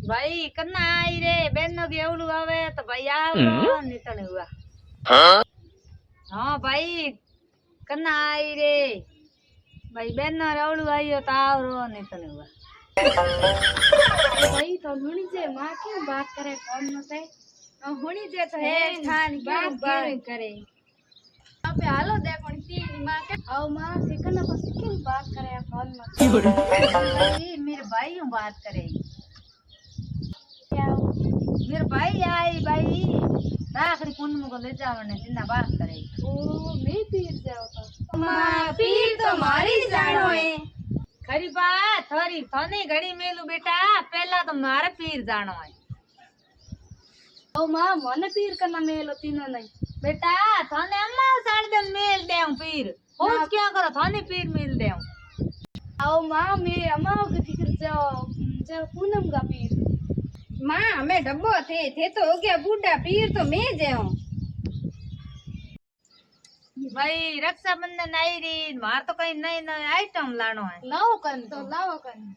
भाई कन्ना आई रे बेनो के एवलू आवे तो भाई आवो नितने हुआ हां भाई कन्ना आई रे भाई बेनो एवलू आयो तो आवरो नितने हुआ भाई तो हुणी जे मां क्यों बात करे फोन में से हुणी जे तो है स्थान क्यों बात करे अबे हालो देखो तीन मां के आओ मां सिकना को क्यों बात करे फोन में मेरे भाई हूं बात करे क्या मेरे भाई आई भाई राखड़ी पूनम को ले जावने जिन्ना बात करे ओ मैं पीर जाओ तो मां पीर तो मारी जानो है खरी बात थोड़ी थोनी घड़ी मेलू बेटा पहला तो मारे पीर जानो है ओ मां मन पीर करना मेलो तीनो नहीं बेटा थाने अम्मा साड़ दे मेल देऊं पीर होश क्या करो थाने पीर मेल देऊं आओ मां मैं अम्मा को जिक्र जाओ जो पूनम का पीर मां हमें डब्बो थे तो हो गया बूढ़ा पीर तो मैं जाऊं भाई रक्षाबंधन आई री मार तो कहीं नई नई आइटम लानो है लाओ कन तो लाओ कन